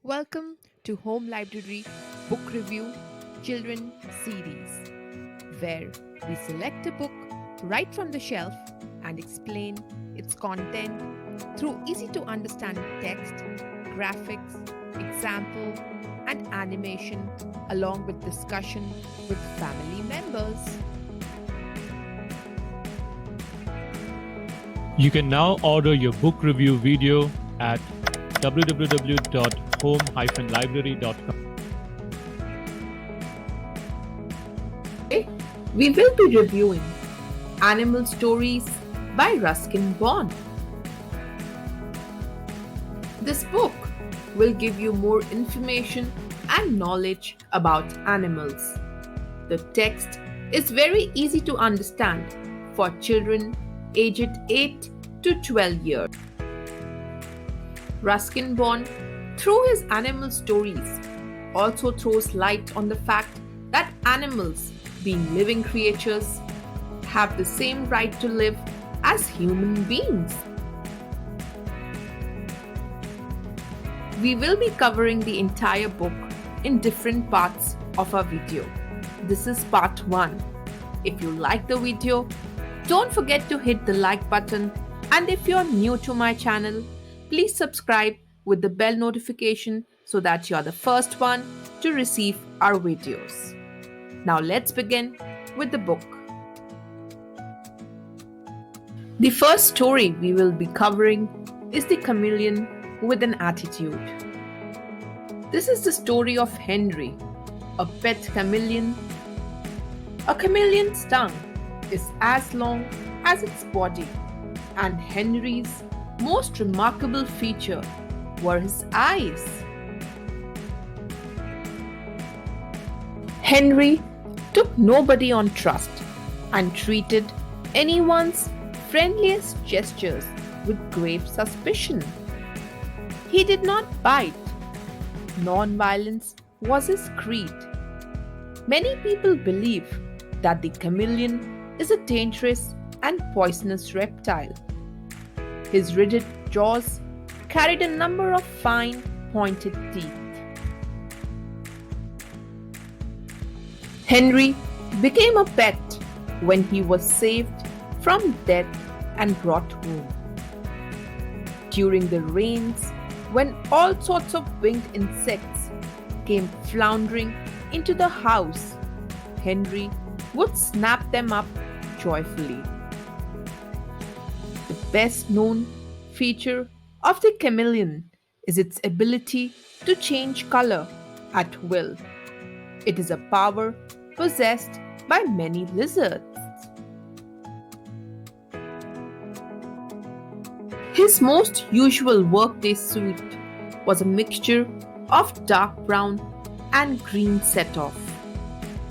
Welcome to Home Library Book Review Children Series, where we select a book right from the shelf and explain its content through easy to understand text, graphics, example, and animation, along with discussion with family members. You can now order your book review video at www.home-library.com. Today, we will be reviewing Animal Stories by Ruskin Bond. This book will give you more information and knowledge about animals. The text is very easy to understand for children aged 8 to 12 years. Ruskin Bond, through his animal stories, also throws light on the fact that animals, being living creatures, have the same right to live as human beings. We will be covering the entire book in different parts of our video. This is part 1. If you like the video, don't forget to hit the like button, and if you're new to my channel, please subscribe with the bell notification so that you're the first one to receive our videos. Now let's begin with the book. The first story we will be covering is The Chameleon with an Attitude. This is the story of Henry, a pet chameleon. A chameleon's tongue is as long as its body, and Henry's most remarkable feature were his eyes. Henry took nobody on trust and treated anyone's friendliest gestures with grave suspicion. He did not bite. Non-violence was his creed. Many people believe that the chameleon is a dangerous and poisonous reptile. His rigid jaws carried a number of fine, pointed teeth. Henry became a pet when he was saved from death and brought home. During the rains, when all sorts of winged insects came floundering into the house, Henry would snap them up joyfully. The best known feature of the chameleon is its ability to change color at will. It is a power possessed by many lizards. His most usual workday suit was a mixture of dark brown and green set-off.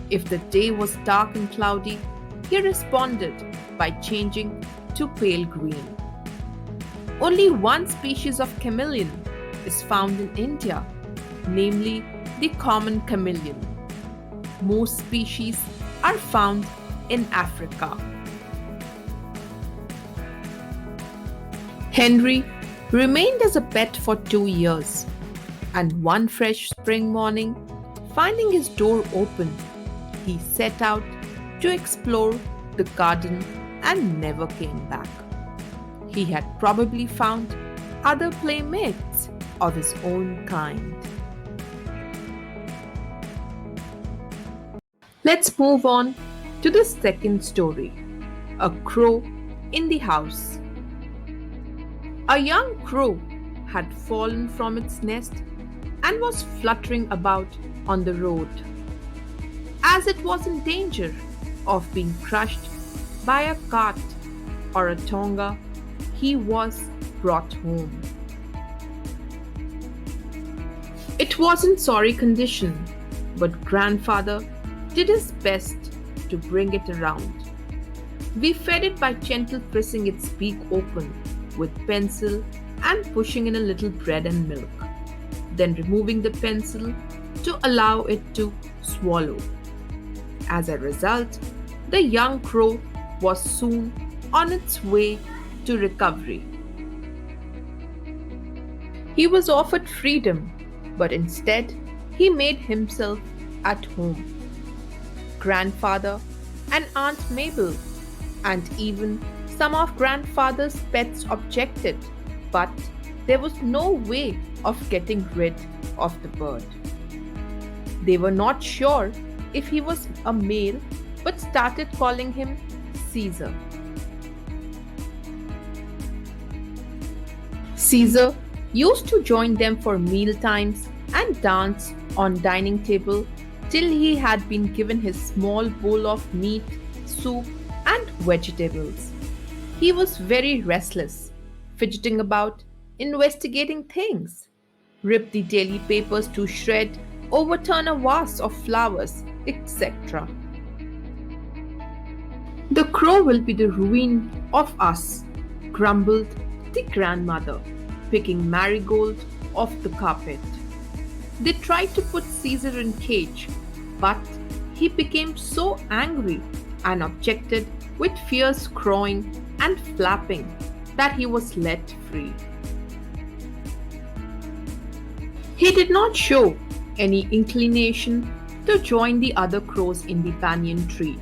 If the day was dark and cloudy, he responded by changing to pale green. Only one species of chameleon is found in India, namely the common chameleon. Most species are found in Africa. Henry remained as a pet for 2 years, and one fresh spring morning, finding his door open, he set out to explore the garden and never came back. He had probably found other playmates of his own kind. Let's move on to the second story, A Crow in the House. A young crow had fallen from its nest and was fluttering about on the road. As it was in danger of being crushed by a cart or a tonga, he was brought home. It was in sorry condition, but grandfather did his best to bring it around. We fed it by gentle pressing its beak open with pencil and pushing in a little bread and milk, then removing the pencil to allow it to swallow. As a result, the young crow was soon on its way to recovery. He was offered freedom but instead he made himself at home. Grandfather and Aunt Mabel, and even some of grandfather's pets objected, but there was no way of getting rid of the bird. They were not sure if he was a male, but started calling him Caesar. Caesar used to join them for meal times and dance on dining table till he had been given his small bowl of meat, soup, and vegetables. He was very restless, fidgeting about, investigating things, rip the daily papers to shred, overturn a vase of flowers, etc. The crow will be the ruin of us, grumbled the grandmother, picking marigold off the carpet. They tried to put Caesar in cage, but he became so angry and objected with fierce crowing and flapping that he was let free. He did not show any inclination to join the other crows in the banyan tree,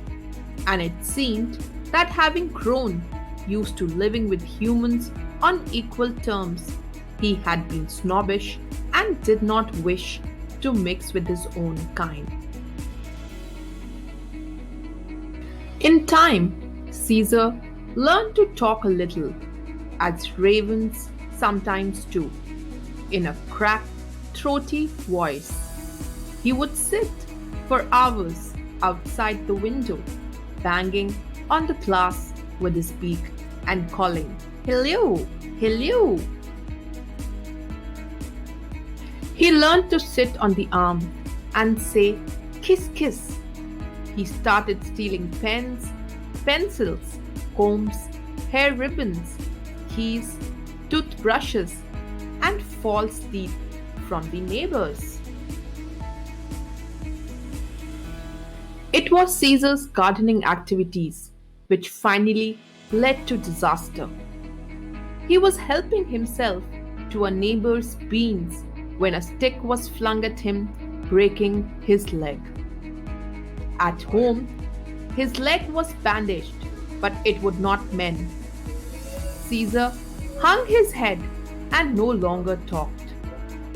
and it seemed that having grown used to living with humans on equal terms, he had been snobbish and did not wish to mix with his own kind. In time, Caesar learned to talk a little, as ravens sometimes do, in a cracked, throaty voice. He would sit for hours outside the window, banging on the glass with his beak and calling, "Hello, hello." He learned to sit on the arm and say, "Kiss, kiss." He started stealing pens, pencils, combs, hair ribbons, keys, toothbrushes, and false teeth from the neighbors. It was Caesar's gardening activities which finally led to disaster. He was helping himself to a neighbor's beans when a stick was flung at him, breaking his leg. At home, his leg was bandaged, but it would not mend. Caesar hung his head and no longer talked.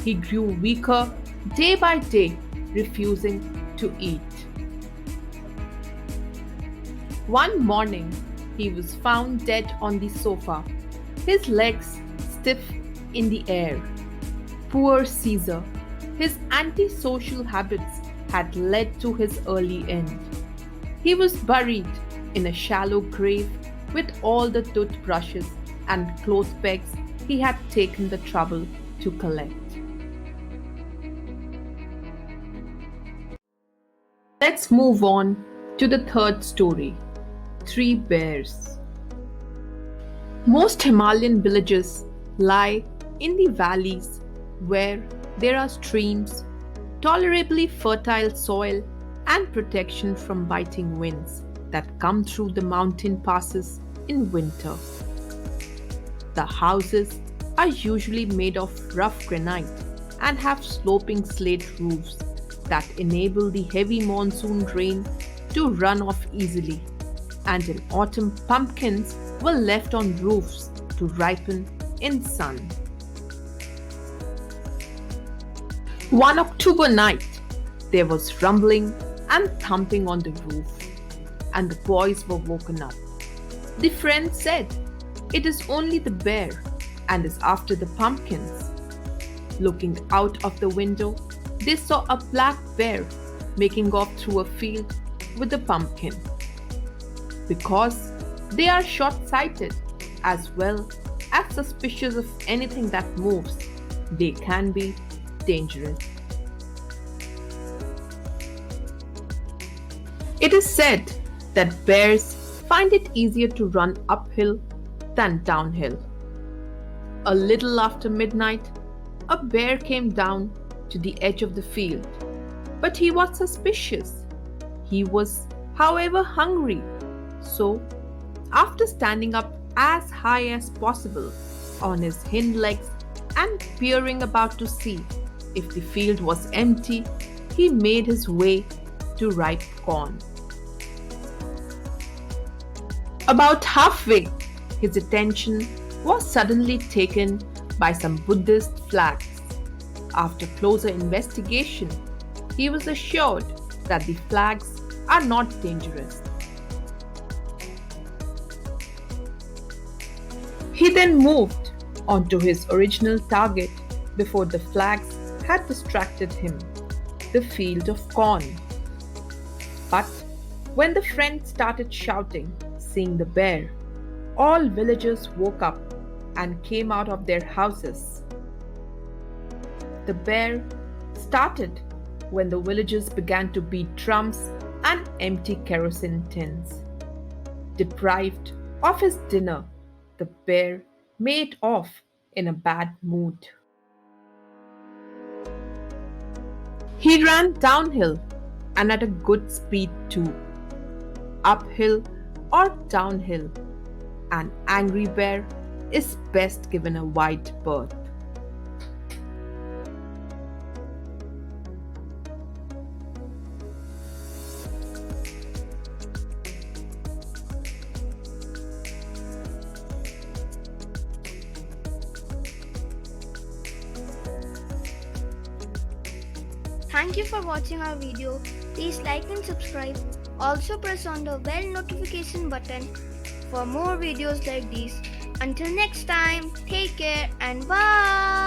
He grew weaker day by day, refusing to eat. One morning, he was found dead on the sofa, his legs stiff in the air. Poor Caesar, his antisocial habits had led to his early end. He was buried in a shallow grave with all the toothbrushes and clothes pegs he had taken the trouble to collect. Let's move on to the third story, Three Bears. Most Himalayan villages lie in the valleys where there are streams, tolerably fertile soil, and protection from biting winds that come through the mountain passes in winter. The houses are usually made of rough granite and have sloping slate roofs that enable the heavy monsoon rain to run off easily, and in autumn pumpkins were left on roofs to ripen in sun. One October night, there was rumbling and thumping on the roof, and the boys were woken up. The friend said, "It is only the bear and is after the pumpkins." Looking out of the window, they saw a black bear making off through a field with a pumpkin. Because they are short-sighted as well as suspicious of anything that moves, they can be dangerous. It is said that bears find it easier to run uphill than downhill. A little after midnight, a bear came down to the edge of the field, but he was suspicious. He was, however, hungry, so after standing up as high as possible on his hind legs and peering about to see If the field was empty, he made his way to ripe corn. About halfway, his attention was suddenly taken by some Buddhist flags. After closer investigation, he was assured that the flags are not dangerous. He then moved on to his original target before the flags had distracted him, the field of corn. But when the friends started shouting, seeing the bear, all villagers woke up and came out of their houses. The bear started when the villagers began to beat drums and empty kerosene tins. Deprived of his dinner, the bear made off in a bad mood. He ran downhill and at a good speed too. Uphill or downhill, an angry bear is best given a wide berth. Thank you for watching our video. Please like and subscribe. Also press on the bell notification button for more videos like these. Until next time, take care and bye.